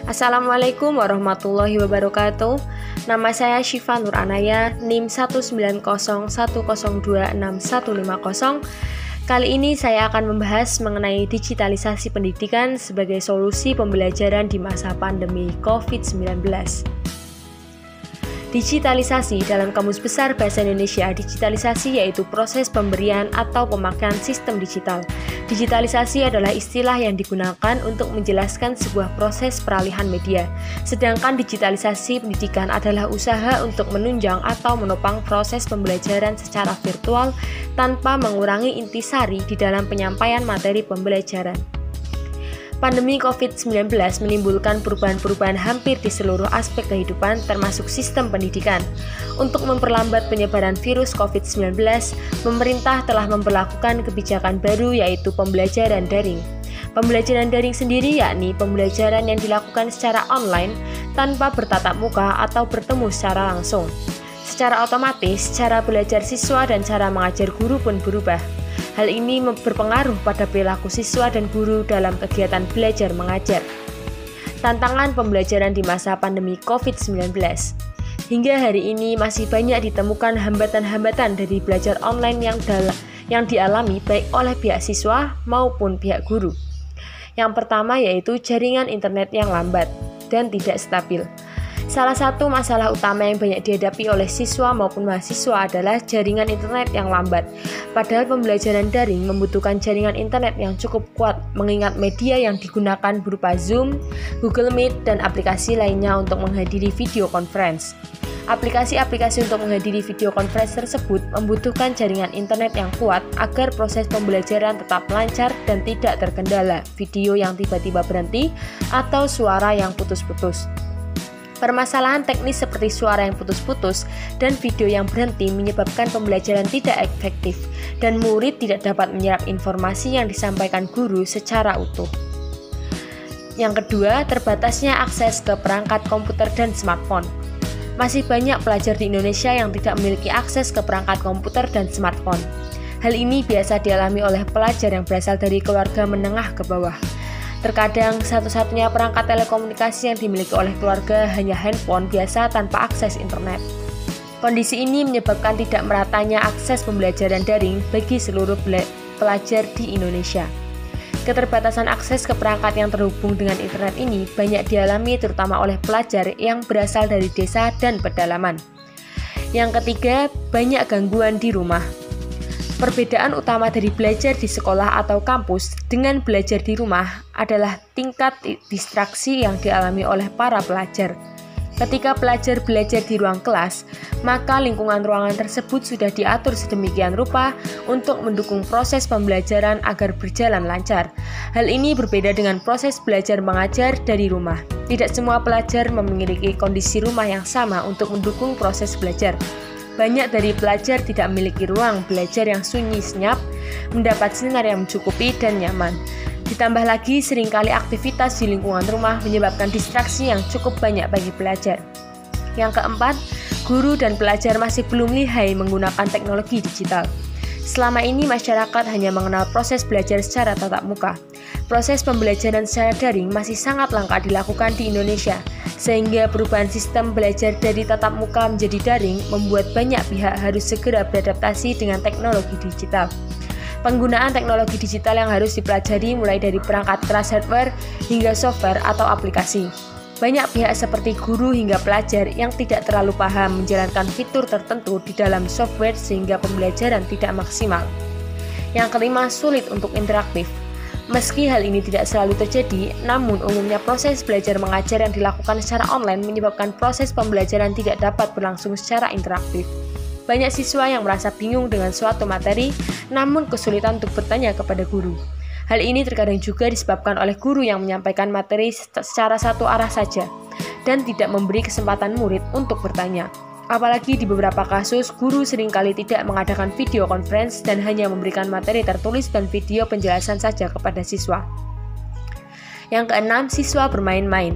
Assalamualaikum warahmatullahi wabarakatuh. Nama saya Syifa Nur Anaya, NIM 19010266150. Kali ini saya akan membahas mengenai digitalisasi pendidikan sebagai solusi pembelajaran di masa pandemi COVID-19. Digitalisasi dalam Kamus Besar Bahasa Indonesia, digitalisasi yaitu proses pemberian atau pemakaian sistem digital. Digitalisasi adalah istilah yang digunakan untuk menjelaskan sebuah proses peralihan media. Sedangkan digitalisasi pendidikan adalah usaha untuk menunjang atau menopang proses pembelajaran secara virtual tanpa mengurangi intisari di dalam penyampaian materi pembelajaran. Pandemi COVID-19 menimbulkan perubahan-perubahan hampir di seluruh aspek kehidupan termasuk sistem pendidikan. Untuk memperlambat penyebaran virus COVID-19, pemerintah telah memberlakukan kebijakan baru yaitu pembelajaran daring. Pembelajaran daring sendiri yakni pembelajaran yang dilakukan secara online tanpa bertatap muka atau bertemu secara langsung. Secara otomatis, cara belajar siswa dan cara mengajar guru pun berubah. Hal ini berpengaruh pada perilaku siswa dan guru dalam kegiatan belajar mengajar. Tantangan pembelajaran di masa pandemi COVID-19. Hingga hari ini masih banyak ditemukan hambatan-hambatan dari belajar online yang dialami baik oleh pihak siswa maupun pihak guru. Yang pertama yaitu jaringan internet yang lambat dan tidak stabil. Salah satu masalah utama yang banyak dihadapi oleh siswa maupun mahasiswa adalah jaringan internet yang lambat. Padahal pembelajaran daring membutuhkan jaringan internet yang cukup kuat, mengingat media yang digunakan berupa Zoom, Google Meet, dan aplikasi lainnya untuk menghadiri video conference. Aplikasi-aplikasi untuk menghadiri video conference tersebut membutuhkan jaringan internet yang kuat agar proses pembelajaran tetap lancar dan tidak terkendala video yang tiba-tiba berhenti atau suara yang putus-putus. Permasalahan teknis seperti suara yang putus-putus dan video yang berhenti menyebabkan pembelajaran tidak efektif dan murid tidak dapat menyerap informasi yang disampaikan guru secara utuh. Yang kedua, terbatasnya akses ke perangkat komputer dan smartphone. Masih banyak pelajar di Indonesia yang tidak memiliki akses ke perangkat komputer dan smartphone. Hal ini biasa dialami oleh pelajar yang berasal dari keluarga menengah ke bawah. Terkadang satu-satunya perangkat telekomunikasi yang dimiliki oleh keluarga hanya handphone biasa tanpa akses internet. Kondisi ini menyebabkan tidak meratanya akses pembelajaran daring bagi seluruh pelajar di Indonesia. Keterbatasan akses ke perangkat yang terhubung dengan internet ini banyak dialami terutama oleh pelajar yang berasal dari desa dan pedalaman. Yang ketiga, banyak gangguan di rumah. Perbedaan utama dari belajar di sekolah atau kampus dengan belajar di rumah adalah tingkat distraksi yang dialami oleh para pelajar. Ketika pelajar belajar di ruang kelas, maka lingkungan ruangan tersebut sudah diatur sedemikian rupa untuk mendukung proses pembelajaran agar berjalan lancar. Hal ini berbeda dengan proses belajar mengajar dari rumah. Tidak semua pelajar memiliki kondisi rumah yang sama untuk mendukung proses belajar. Banyak dari pelajar tidak memiliki ruang belajar yang sunyi senyap, mendapat sinar yang mencukupi dan nyaman. Ditambah lagi seringkali aktivitas di lingkungan rumah menyebabkan distraksi yang cukup banyak bagi pelajar. Yang keempat, guru dan pelajar masih belum lihai menggunakan teknologi digital. Selama ini masyarakat hanya mengenal proses belajar secara tatap muka. Proses pembelajaran secara daring masih sangat langka dilakukan di Indonesia, sehingga perubahan sistem belajar dari tatap muka menjadi daring membuat banyak pihak harus segera beradaptasi dengan teknologi digital. Penggunaan teknologi digital yang harus dipelajari mulai dari perangkat keras hardware hingga software atau aplikasi. Banyak pihak seperti guru hingga pelajar yang tidak terlalu paham menjalankan fitur tertentu di dalam software sehingga pembelajaran tidak maksimal. Yang kelima, sulit untuk interaktif. Meski hal ini tidak selalu terjadi, namun umumnya proses belajar mengajar yang dilakukan secara online menyebabkan proses pembelajaran tidak dapat berlangsung secara interaktif. Banyak siswa yang merasa bingung dengan suatu materi, namun kesulitan untuk bertanya kepada guru. Hal ini terkadang juga disebabkan oleh guru yang menyampaikan materi secara satu arah saja dan tidak memberi kesempatan murid untuk bertanya. Apalagi di beberapa kasus, guru seringkali tidak mengadakan video conference dan hanya memberikan materi tertulis dan video penjelasan saja kepada siswa. Yang keenam, siswa bermain-main.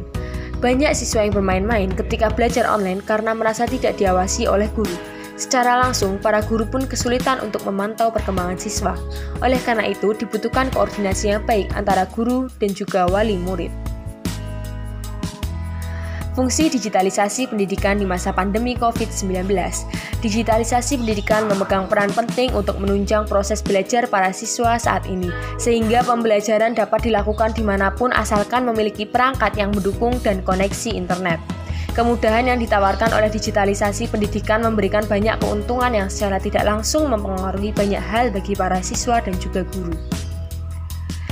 Banyak siswa yang bermain-main ketika belajar online karena merasa tidak diawasi oleh guru. Secara langsung, para guru pun kesulitan untuk memantau perkembangan siswa. Oleh karena itu, dibutuhkan koordinasi yang baik antara guru dan juga wali murid. Fungsi digitalisasi pendidikan di masa pandemi COVID-19. Digitalisasi pendidikan memegang peran penting untuk menunjang proses belajar para siswa saat ini, sehingga pembelajaran dapat dilakukan dimanapun asalkan memiliki perangkat yang mendukung dan koneksi internet. Kemudahan yang ditawarkan oleh digitalisasi pendidikan memberikan banyak keuntungan yang secara tidak langsung mempengaruhi banyak hal bagi para siswa dan juga guru.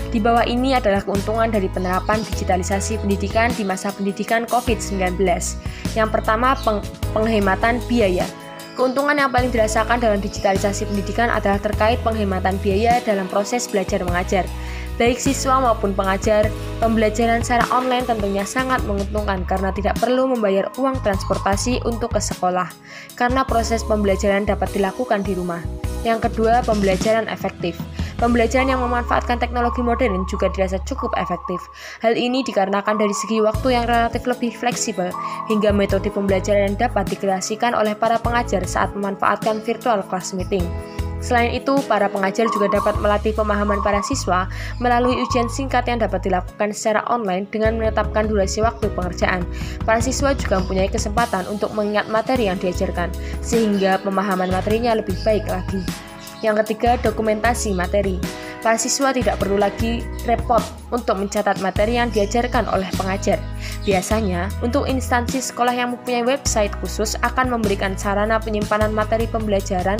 Di bawah ini adalah keuntungan dari penerapan digitalisasi pendidikan di masa pendidikan COVID-19. Yang pertama, penghematan biaya. Keuntungan yang paling dirasakan dalam digitalisasi pendidikan adalah terkait penghematan biaya dalam proses belajar mengajar. Baik siswa maupun pengajar, pembelajaran secara online tentunya sangat menguntungkan karena tidak perlu membayar uang transportasi untuk ke sekolah, karena proses pembelajaran dapat dilakukan di rumah. Yang kedua, pembelajaran efektif. Pembelajaran yang memanfaatkan teknologi modern juga dirasa cukup efektif. Hal ini dikarenakan dari segi waktu yang relatif lebih fleksibel, hingga metode pembelajaran yang dapat dikreasikan oleh para pengajar saat memanfaatkan virtual class meeting. Selain itu, para pengajar juga dapat melatih pemahaman para siswa melalui ujian singkat yang dapat dilakukan secara online dengan menetapkan durasi waktu pengerjaan. Para siswa juga mempunyai kesempatan untuk mengingat materi yang diajarkan, sehingga pemahaman materinya lebih baik lagi. Yang ketiga, dokumentasi materi. Para siswa tidak perlu lagi repot untuk mencatat materi yang diajarkan oleh pengajar. Biasanya, untuk instansi sekolah yang mempunyai website khusus akan memberikan sarana penyimpanan materi pembelajaran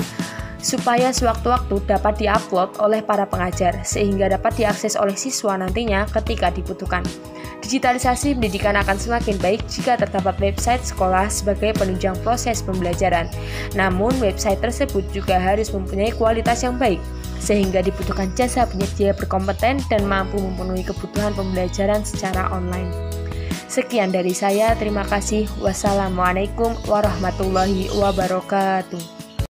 supaya sewaktu-waktu dapat diupload oleh para pengajar, sehingga dapat diakses oleh siswa nantinya ketika dibutuhkan. Digitalisasi pendidikan akan semakin baik jika terdapat website sekolah sebagai penunjang proses pembelajaran. Namun, website tersebut juga harus mempunyai kualitas yang baik, sehingga dibutuhkan jasa penyedia berkompeten dan mampu memenuhi kebutuhan pembelajaran secara online. Sekian dari saya, terima kasih. Wassalamualaikum warahmatullahi wabarakatuh.